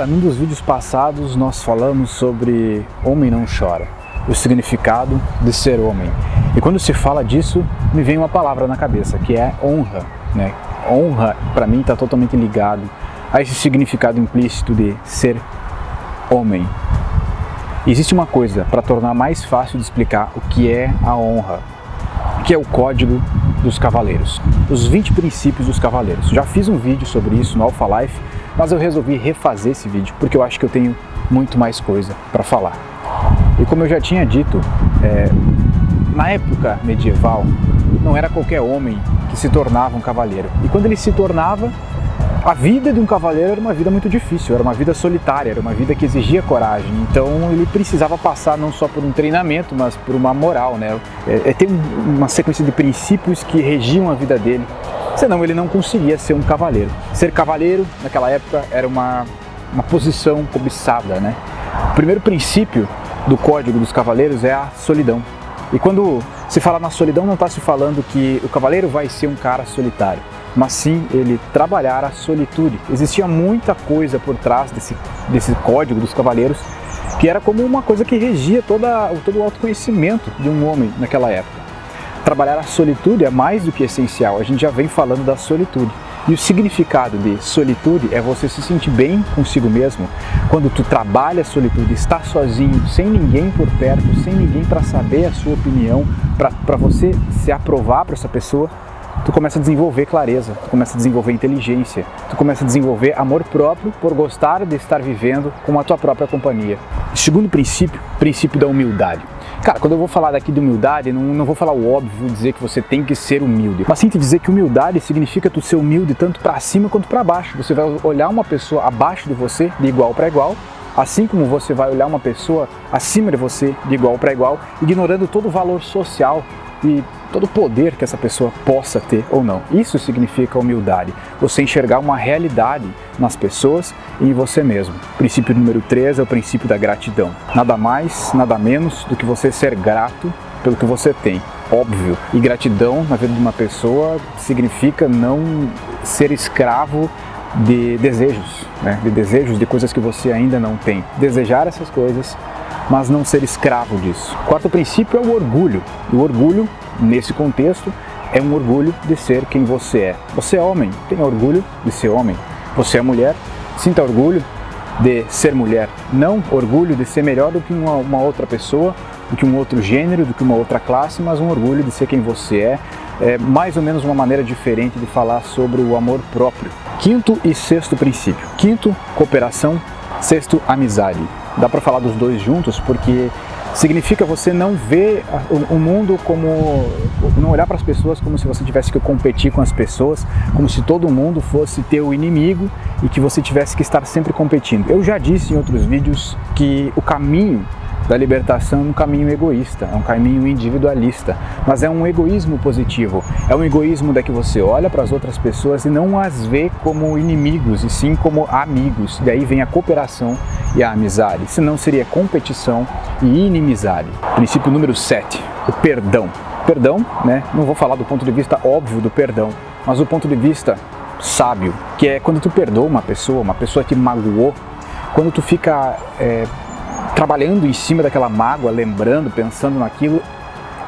Cara, num dos vídeos passados nós falamos sobre homem não chora, o significado de ser homem. E quando se fala disso, me vem uma palavra na cabeça, que é honra, né? Honra, para mim, está totalmente ligado a esse significado implícito de ser homem. E existe uma coisa para tornar mais fácil de explicar o que é a honra, que é o Código dos Cavaleiros, os 20 princípios dos cavaleiros. Já fiz um vídeo sobre isso no Alpha Life, mas eu resolvi refazer esse vídeo porque eu acho que eu tenho muito mais coisa para falar. E como eu já tinha dito, na época medieval não era qualquer homem que se tornava um cavaleiro. E quando ele se tornava, a vida de um cavaleiro era uma vida muito difícil, era uma vida solitária, era uma vida que exigia coragem. Então ele precisava passar não só por um treinamento, mas por uma moral, né? Tem uma sequência de princípios que regiam a vida dele, senão ele não conseguia ser um cavaleiro. Ser cavaleiro naquela época era uma posição cobiçada, né? O primeiro princípio do Código dos Cavaleiros é a solidão. E quando se fala na solidão, não está se falando que o cavaleiro vai ser um cara solitário, mas sim ele trabalhar a solitude. Existia muita coisa por trás desse Código dos Cavaleiros, que era como uma coisa que regia todo o autoconhecimento de um homem naquela época. Trabalhar a solitude é mais do que essencial, a gente já vem falando da solitude. E o significado de solitude é você se sentir bem consigo mesmo. Quando tu trabalha a solitude, está sozinho, sem ninguém por perto, sem ninguém para saber a sua opinião, para você se aprovar para essa pessoa, tu começa a desenvolver clareza, tu começa a desenvolver inteligência, tu começa a desenvolver amor próprio por gostar de estar vivendo com a tua própria companhia. Segundo princípio, princípio da humildade. Cara, quando eu vou falar daqui de humildade, não vou falar o óbvio, dizer que você tem que ser humilde, mas sim te dizer que humildade significa tu ser humilde tanto para cima quanto para baixo. Você vai olhar uma pessoa abaixo de você, de igual para igual, assim como você vai olhar uma pessoa acima de você, de igual para igual, ignorando todo o valor social e todo o poder que essa pessoa possa ter ou não. Isso significa humildade, você enxergar uma realidade nas pessoas e em você mesmo. O princípio número 3 é o princípio da gratidão. Nada mais, nada menos do que você ser grato pelo que você tem. Óbvio, e gratidão na vida de uma pessoa significa não ser escravo de desejos, né? De desejos de coisas que você ainda não tem. Desejar essas coisas, mas não ser escravo disso. O quarto princípio é o orgulho. E o orgulho, nesse contexto, é um orgulho de ser quem você é. Você é homem, tenha orgulho de ser homem. Você é mulher, sinta orgulho de ser mulher. Não orgulho de ser melhor do que uma outra pessoa, do que um outro gênero, do que uma outra classe, mas um orgulho de ser quem você é. É mais ou menos uma maneira diferente de falar sobre o amor próprio. Quinto e sexto princípio. Quinto, cooperação. Sexto, amizade. Dá para falar dos dois juntos porque significa você não ver o mundo como, não olhar para as pessoas como se você tivesse que competir com as pessoas, como se todo mundo fosse teu inimigo e que você tivesse que estar sempre competindo. Eu já disse em outros vídeos que o caminho da libertação é um caminho egoísta, é um caminho individualista, mas é um egoísmo positivo, é um egoísmo da que você olha para as outras pessoas e não as vê como inimigos, e sim como amigos. Daí vem a cooperação e a amizade, senão seria competição e inimizade. Princípio número 7, o perdão. Perdão, né? Não vou falar do ponto de vista óbvio do perdão, mas do ponto de vista sábio, que é quando tu perdoa uma pessoa te magoou, quando tu fica trabalhando em cima daquela mágoa, lembrando, pensando naquilo,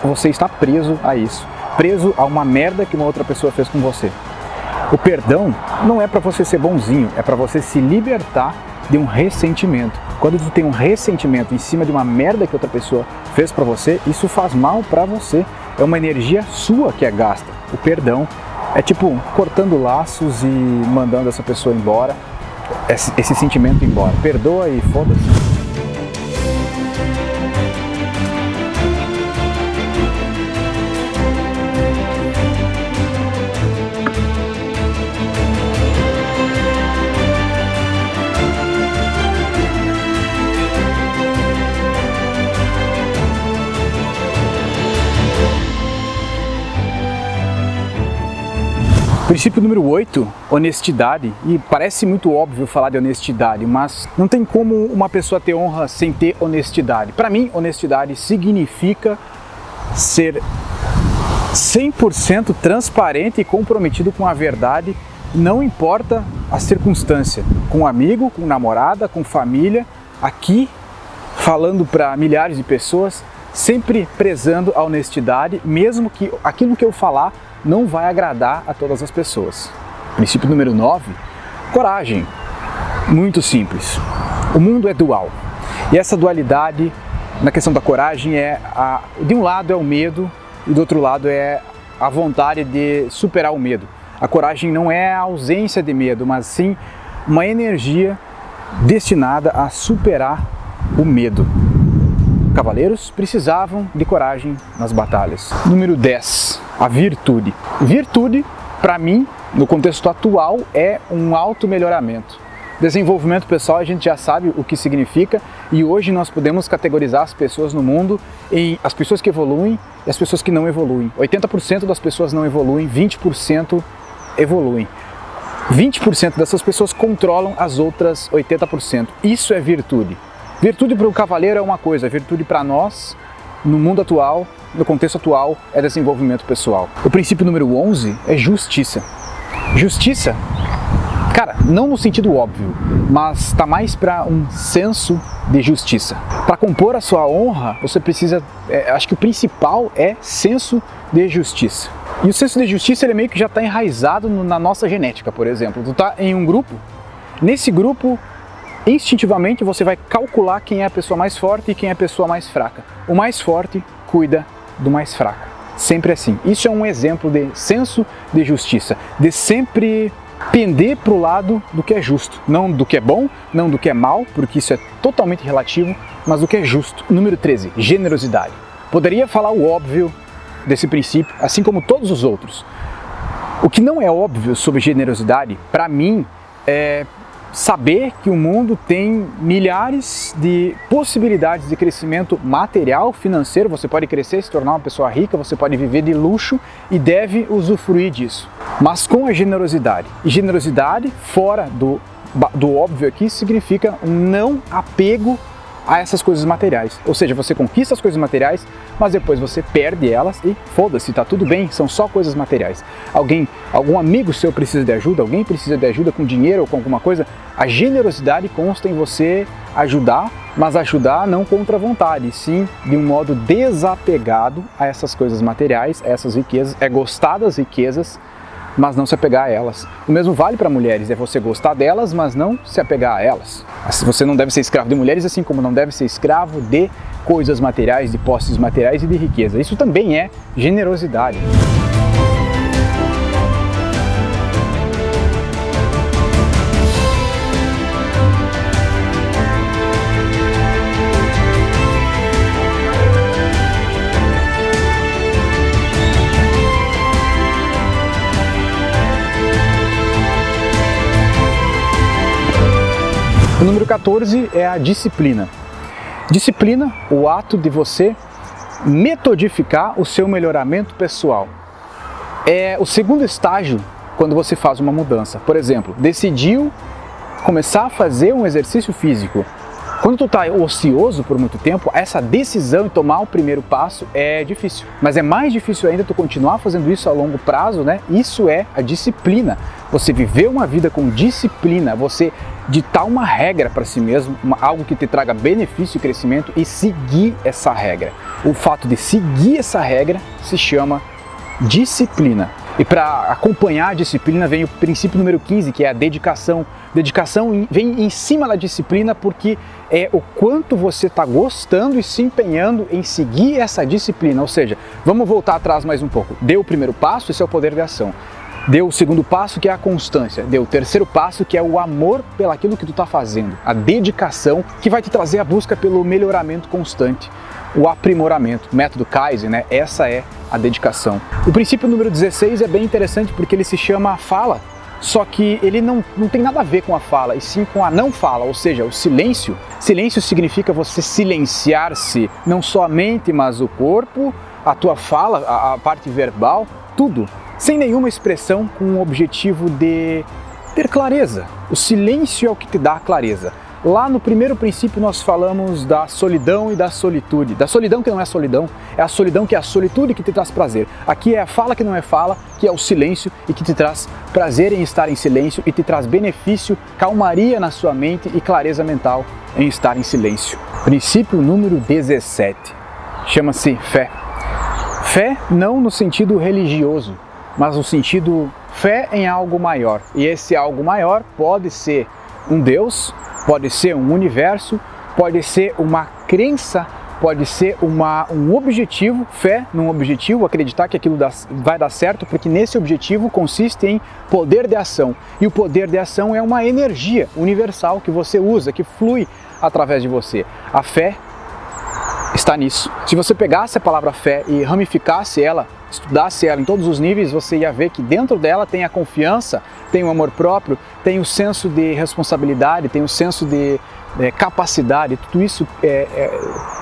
você está preso a isso, preso a uma merda que uma outra pessoa fez com você. O perdão não é para você ser bonzinho, é para você se libertar de um ressentimento. Quando tu tem um ressentimento em cima de uma merda que outra pessoa fez para você, isso faz mal para você, é uma energia sua que é gasta. O perdão é tipo cortando laços e mandando essa pessoa embora, esse sentimento embora. Perdoa e foda-se. Princípio número 8, honestidade. E parece muito óbvio falar de honestidade, mas não tem como uma pessoa ter honra sem ter honestidade. Para mim, honestidade significa ser 100% transparente e comprometido com a verdade não importa a circunstância, com amigo, com namorada, com família, aqui falando para milhares de pessoas, sempre prezando a honestidade, mesmo que aquilo que eu falar não vai agradar a todas as pessoas. Princípio número 9, coragem. Muito simples. O mundo é dual. E essa dualidade na questão da coragem de um lado é o medo e do outro lado é a vontade de superar o medo. A coragem não é a ausência de medo, mas sim uma energia destinada a superar o medo. Cavaleiros precisavam de coragem nas batalhas. Número 10, a virtude. Virtude, para mim, no contexto atual, é um auto-melhoramento. Desenvolvimento pessoal a gente já sabe o que significa e hoje nós podemos categorizar as pessoas no mundo em as pessoas que evoluem e as pessoas que não evoluem. 80% das pessoas não evoluem, 20% evoluem. 20% dessas pessoas controlam as outras 80%. Isso é virtude. Virtude para o cavaleiro é uma coisa, virtude para nós, no mundo atual, no contexto atual, é desenvolvimento pessoal. O princípio número 11 é justiça. Justiça, cara, não no sentido óbvio, mas está mais para um senso de justiça. Para compor a sua honra, você precisa, acho que o principal é senso de justiça. E o senso de justiça ele meio que já está enraizado na nossa genética, por exemplo. Tu está em um grupo, nesse grupo, instintivamente você vai calcular quem é a pessoa mais forte e quem é a pessoa mais fraca. O mais forte cuida do mais fraco. Sempre assim. Isso é um exemplo de senso de justiça, de sempre pender para o lado do que é justo, não do que é bom, não do que é mal, porque isso é totalmente relativo, mas do que é justo. Número 13, generosidade. Poderia falar o óbvio desse princípio, assim como todos os outros. O que não é óbvio sobre generosidade, para mim, é saber que o mundo tem milhares de possibilidades de crescimento material, financeiro. Você pode crescer, se tornar uma pessoa rica, você pode viver de luxo e deve usufruir disso. Mas com a generosidade. E generosidade, fora do óbvio aqui, significa um não apego a essas coisas materiais. Ou seja, você conquista as coisas materiais, mas depois você perde elas e foda-se, tá tudo bem, são só coisas materiais. Algum amigo seu precisa de ajuda, alguém precisa de ajuda com dinheiro ou com alguma coisa, a generosidade consta em você ajudar, mas ajudar não contra a vontade, sim de um modo desapegado a essas coisas materiais, a essas riquezas, é gostar das riquezas, mas não se apegar a elas. O mesmo vale para mulheres, é você gostar delas, mas não se apegar a elas. Você não deve ser escravo de mulheres, assim como não deve ser escravo de coisas materiais, de posses materiais e de riqueza. Isso também é generosidade. O número 14 é a disciplina. Disciplina, o ato de você metodificar o seu melhoramento pessoal. É o segundo estágio quando você faz uma mudança. Por exemplo, decidiu começar a fazer um exercício físico. Quando tu está ocioso por muito tempo, essa decisão de tomar o primeiro passo é difícil. Mas é mais difícil ainda tu continuar fazendo isso a longo prazo, né? Isso é a disciplina. Você viver uma vida com disciplina, você ditar uma regra para si mesmo, algo que te traga benefício e crescimento e seguir essa regra. O fato de seguir essa regra se chama disciplina. E para acompanhar a disciplina vem o princípio número 15, que é a dedicação. Dedicação vem em cima da disciplina porque é o quanto você está gostando e se empenhando em seguir essa disciplina. Ou seja, vamos voltar atrás mais um pouco. Deu o primeiro passo, esse é o poder de ação. Deu o segundo passo, que é a constância. Deu o terceiro passo, que é o amor pelaquilo que tu está fazendo. A dedicação, que vai te trazer a busca pelo melhoramento constante. O aprimoramento, método Kaizen, né? Essa é a dedicação. O princípio número 16 é bem interessante porque ele se chama fala, só que ele não tem nada a ver com a fala, e sim com a não fala, ou seja, o silêncio. Silêncio significa você silenciar-se, não só a mente, mas o corpo, a tua fala, a parte verbal, tudo, sem nenhuma expressão, com o objetivo de ter clareza. O silêncio é o que te dá a clareza. Lá no primeiro princípio nós falamos da solidão e da solitude. Da solidão que não é solidão, é a solidão que é a solitude que te traz prazer. Aqui é a fala que não é fala, que é o silêncio e que te traz prazer em estar em silêncio e te traz benefício, calmaria na sua mente e clareza mental em estar em silêncio. Princípio número 17, chama-se fé. Fé não no sentido religioso, mas no sentido fé em algo maior. E esse algo maior pode ser um Deus, pode ser um universo, pode ser uma crença, pode ser um objetivo, fé num objetivo, acreditar que aquilo vai dar certo, porque nesse objetivo consiste em poder de ação. E o poder de ação é uma energia universal que você usa, que flui através de você. A fé está nisso. Se você pegasse a palavra fé e ramificasse ela, estudasse ela em todos os níveis, você ia ver que dentro dela tem a confiança, tem o amor próprio, tem o senso de responsabilidade, tem o senso de capacidade, tudo isso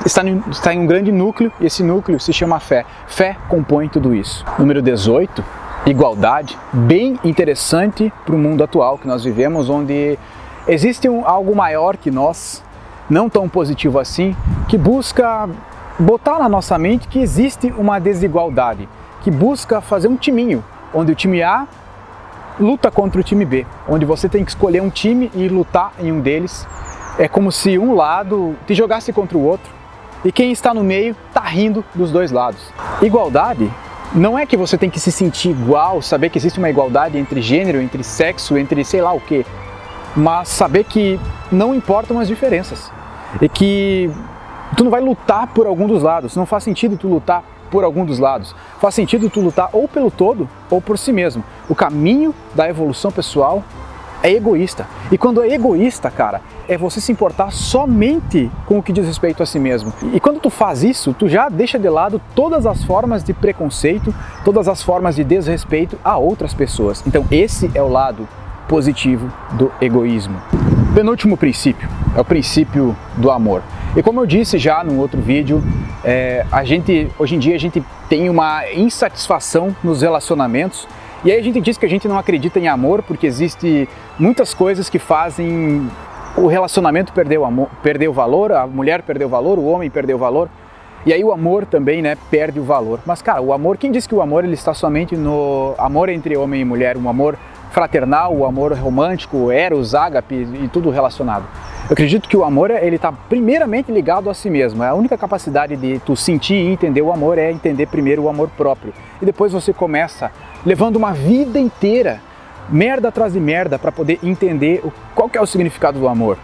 está em um grande núcleo e esse núcleo se chama fé. Fé compõe tudo isso. Número 18, igualdade, bem interessante para o mundo atual que nós vivemos, onde existe algo maior que nós, não tão positivo assim, que busca botar na nossa mente que existe uma desigualdade, que busca fazer um timinho, onde o time A luta contra o time B, onde você tem que escolher um time e lutar em um deles. É como se um lado te jogasse contra o outro e quem está no meio está rindo dos dois lados. Igualdade não é que você tem que se sentir igual, saber que existe uma igualdade entre gênero, entre sexo, entre sei lá o que, mas saber que não importam as diferenças e que tu não vai lutar por algum dos lados, não faz sentido tu lutar por algum dos lados, faz sentido tu lutar ou pelo todo ou por si mesmo. O caminho da evolução pessoal é egoísta, e quando é egoísta, cara, é você se importar somente com o que diz respeito a si mesmo. E quando tu faz isso, tu já deixa de lado todas as formas de preconceito, todas as formas de desrespeito a outras pessoas. Então esse é o lado positivo do egoísmo. Penúltimo princípio é o princípio do amor. E como eu disse já num outro vídeo, hoje em dia a gente tem uma insatisfação nos relacionamentos. E aí a gente diz que a gente não acredita em amor porque existe muitas coisas que fazem o relacionamento perder o valor, a mulher perder o valor, o homem perder o valor. E aí o amor também, né, perde o valor. Mas cara, o amor, quem diz que o amor ele está somente no amor entre homem e mulher, um amor fraternal, o amor romântico, o eros, ágape e tudo relacionado? Eu acredito que o amor ele está primeiramente ligado a si mesmo. A única capacidade de tu sentir e entender o amor é entender primeiro o amor próprio. E depois você começa levando uma vida inteira, merda atrás de merda, para poder entender qual que é o significado do amor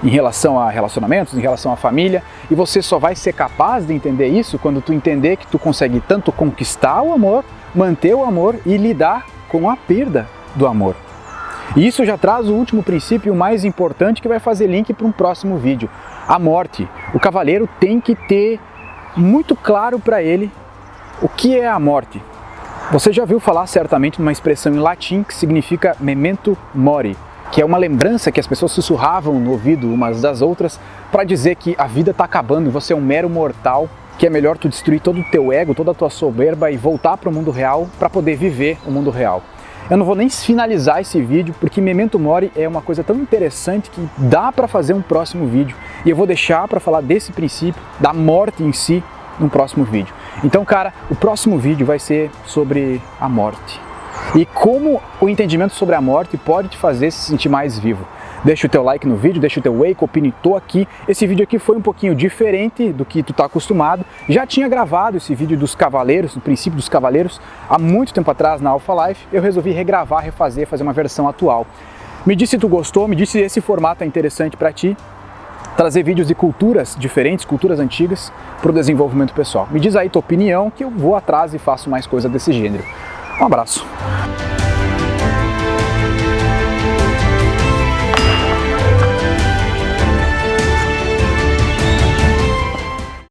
em relação a relacionamentos, em relação à família. E você só vai ser capaz de entender isso quando tu entender que tu consegue tanto conquistar o amor, manter o amor e lidar com a perda do amor. E isso já traz o último princípio mais importante que vai fazer link para um próximo vídeo. A morte. O cavaleiro tem que ter muito claro para ele o que é a morte. Você já ouviu falar certamente numa expressão em latim que significa memento mori, que é uma lembrança que as pessoas sussurravam no ouvido umas das outras para dizer que a vida está acabando e você é um mero mortal, que é melhor tu destruir todo o teu ego, toda a tua soberba e voltar para o mundo real para poder viver o mundo real. Eu não vou nem finalizar esse vídeo porque memento mori é uma coisa tão interessante que dá para fazer um próximo vídeo e eu vou deixar para falar desse princípio, da morte em si, no próximo vídeo. Então, cara, o próximo vídeo vai ser sobre a morte e como o entendimento sobre a morte pode te fazer se sentir mais vivo. Deixa o teu like no vídeo, deixa o teu wake opinion, tô aqui. Esse vídeo aqui foi um pouquinho diferente do que tu tá acostumado. Já tinha gravado esse vídeo dos cavaleiros, do princípio dos cavaleiros, há muito tempo atrás na Alpha Life. Eu resolvi regravar, refazer, fazer uma versão atual. Me diz se tu gostou, me diz se esse formato é interessante para ti. Trazer vídeos de culturas diferentes, culturas antigas, para o desenvolvimento pessoal. Me diz aí tua opinião que eu vou atrás e faço mais coisa desse gênero. Um abraço!